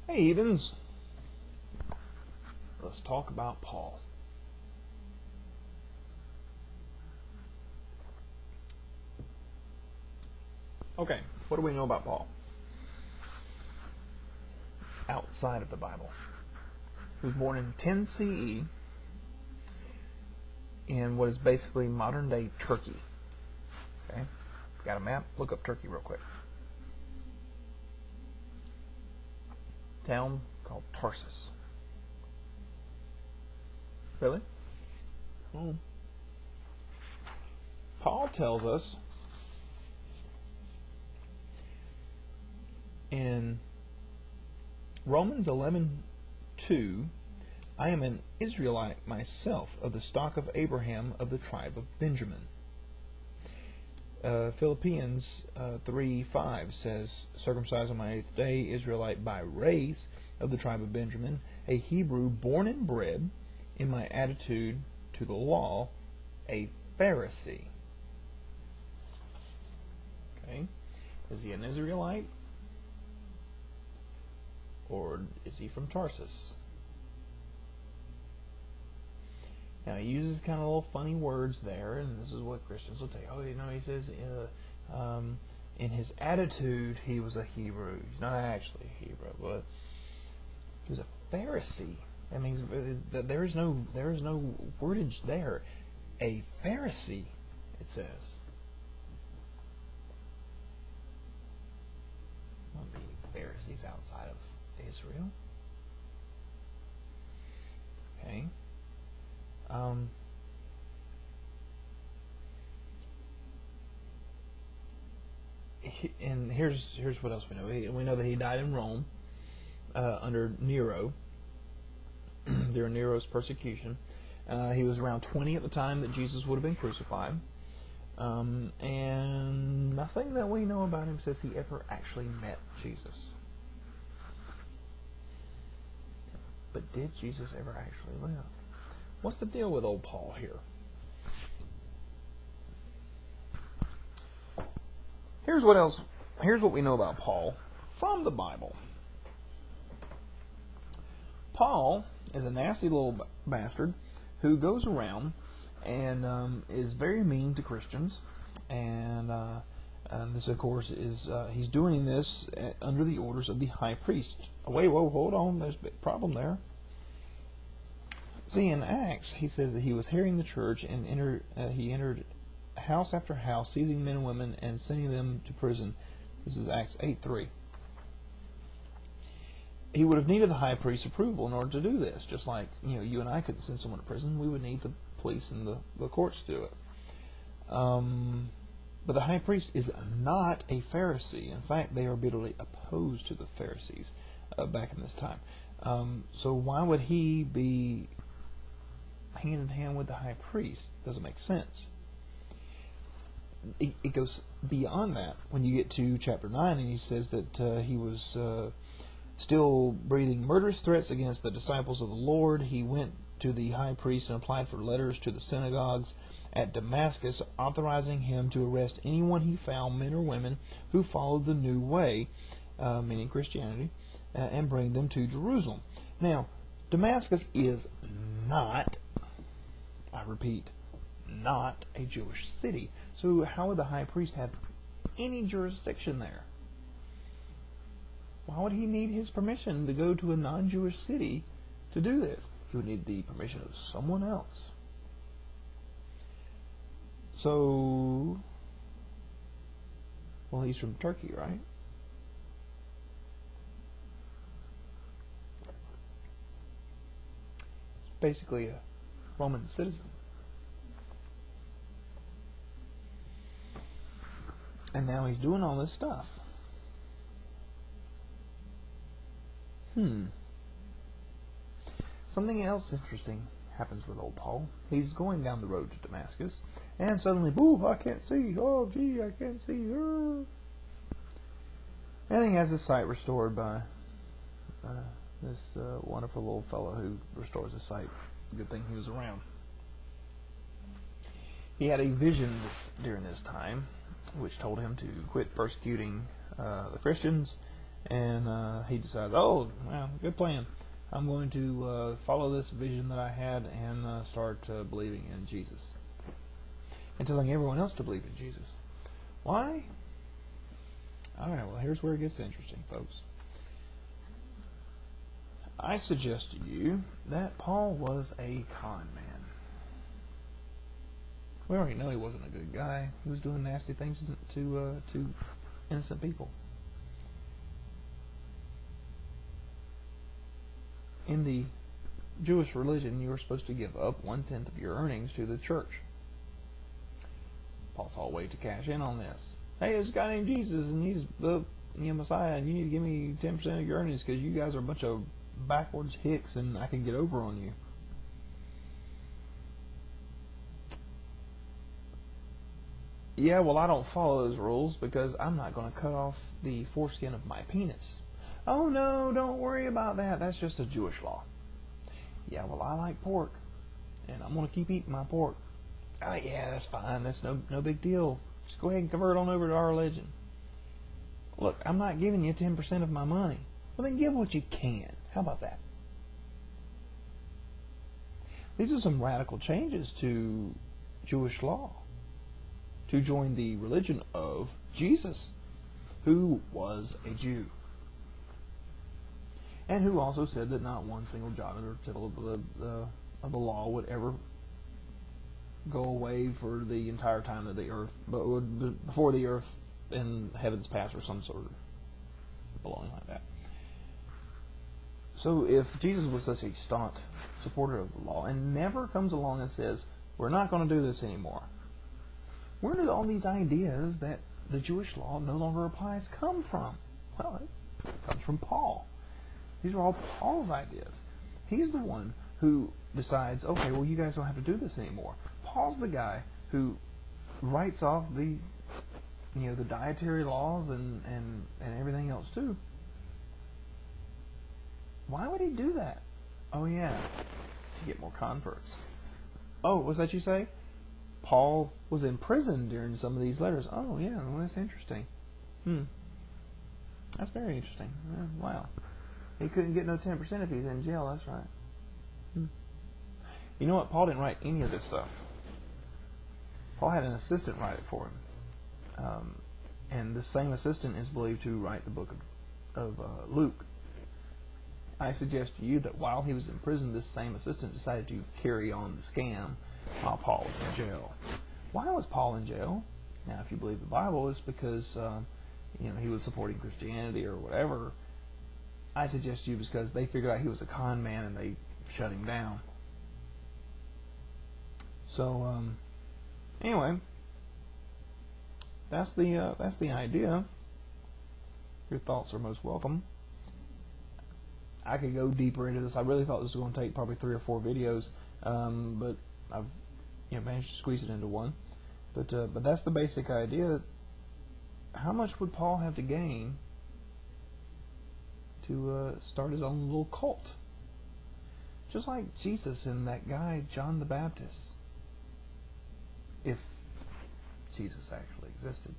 Hey, heathens. Let's talk about Paul. Okay, what do we know about Paul? Outside of the Bible. He was born in 10 CE in what is basically modern-day Turkey. Okay, got a map? Look up Turkey real quick. Town called Tarsus. Really? Oh. Paul tells us in Romans 11:2, I am an Israelite myself, of the stock of Abraham, of the tribe of Benjamin. Philippians 3:5 says, circumcised on my 8th day, Israelite by race, of the tribe of Benjamin, a Hebrew born and bred, in my attitude to the law, a Pharisee. Okay, is he an Israelite? Or is he from Tarsus? Now, he uses kind of little funny words there, and this is what Christians will take. Oh, he says in his attitude he was a Hebrew. He's not actually a Hebrew, but he was a Pharisee. That means that there is no wordage there. A Pharisee, it says. Well, be Pharisees outside of Israel. Okay. And here's what else we know. We know that he died in Rome under Nero during Nero's persecution. He was around 20 at the time that Jesus would have been crucified. And nothing that we know about him says he ever actually met Jesus. But did Jesus ever actually live? What's the deal with old Paul here? Here's what we know about Paul from the Bible. Paul is a nasty little bastard who goes around and is very mean to Christians. And this, of course, is he's doing this under the orders of the high priest. Wait, whoa, hold on. There's a big problem there. See, in Acts, he says that he was harrying the church and he entered house after house, seizing men and women and sending them to prison. This is Acts 8:3. He would have needed the high priest's approval in order to do this. Just like you and I couldn't send someone to prison, we would need the police and the courts to do it. But the high priest is not a Pharisee. In fact, they are bitterly opposed to the Pharisees back in this time. So why would he be hand in hand with the high priest? Doesn't make sense. It goes beyond that when you get to chapter 9, and he says that he was still breathing murderous threats against the disciples of the Lord. He went to the high priest and applied for letters to the synagogues at Damascus, authorizing him to arrest anyone he found, men or women, who followed the new way, meaning Christianity, and bring them to Jerusalem. Now, Damascus is not, I repeat, not a Jewish city. So how would the high priest have any jurisdiction there? Why would he need his permission to go to a non-Jewish city to do this? He would need the permission of someone else. So, well, he's from Turkey, right? He's basically a Roman citizen. And now he's doing all this stuff. Something else interesting happens with old Paul. He's going down the road to Damascus, and suddenly, boo, I can't see. Oh, gee, I can't see. And he has his sight restored by this wonderful little fellow who restores his sight. Good thing he was around. He had a vision during this time which told him to quit persecuting the Christians And he decided, oh, well, good plan. I'm going to follow this vision that I had and start believing in Jesus. And telling everyone else to believe in Jesus. Why? All right, well, here's where it gets interesting, folks. I suggest to you that Paul was a con man. We already know he wasn't a good guy. He was doing nasty things to innocent people. In the Jewish religion, you were supposed to give up 1/10 of your earnings to the church. Paul saw a way to cash in on this. Hey, there's a guy named Jesus, and he's the Messiah, and you need to give me 10% of your earnings because you guys are a bunch of backwards hicks, and I can get over on you. Yeah, well, I don't follow those rules because I'm not going to cut off the foreskin of my penis. Oh, no, don't worry about that. That's just a Jewish law. Yeah, well, I like pork, and I'm going to keep eating my pork. Oh, yeah, that's fine. That's no big deal. Just go ahead and convert on over to our religion. Look, I'm not giving you 10% of my money. Well, then give what you can. How about that? These are some radical changes to Jewish law to join the religion of Jesus, who was a Jew, and who also said that not one single jot or tittle of the law would ever go away for the entire time of the earth, but would before the earth and heavens pass, or some sort of belonging like that. So if Jesus was such a staunch supporter of the law and never comes along and says, we're not going to do this anymore, where did all these ideas that the Jewish law no longer applies come from? Well, it comes from Paul. These are all Paul's ideas. He's the one who decides, okay, well, you guys don't have to do this anymore. Paul's the guy who writes off the dietary laws and everything else too. Why would he do that? Oh yeah, to get more converts. Oh, was that you say? Paul was in prison during some of these letters. Oh yeah, well, that's interesting. That's very interesting. Wow. He couldn't get no 10% if he's in jail, that's right. You know what? Paul didn't write any of this stuff. Paul had an assistant write it for him. And the same assistant is believed to write the book of Luke. I suggest to you that while he was in prison, this same assistant decided to carry on the scam while Paul was in jail. Why was Paul in jail? Now, if you believe the Bible, it's because he was supporting Christianity or whatever. I suggest to you because they figured out he was a con man and they shut him down. So anyway, that's the idea. Your thoughts are most welcome. I could go deeper into this. I really thought this was going to take probably 3 or 4 videos, but I've managed to squeeze it into one. But that's the basic idea. How much would Paul have to gain to start his own little cult? Just like Jesus and that guy John the Baptist, if Jesus actually existed.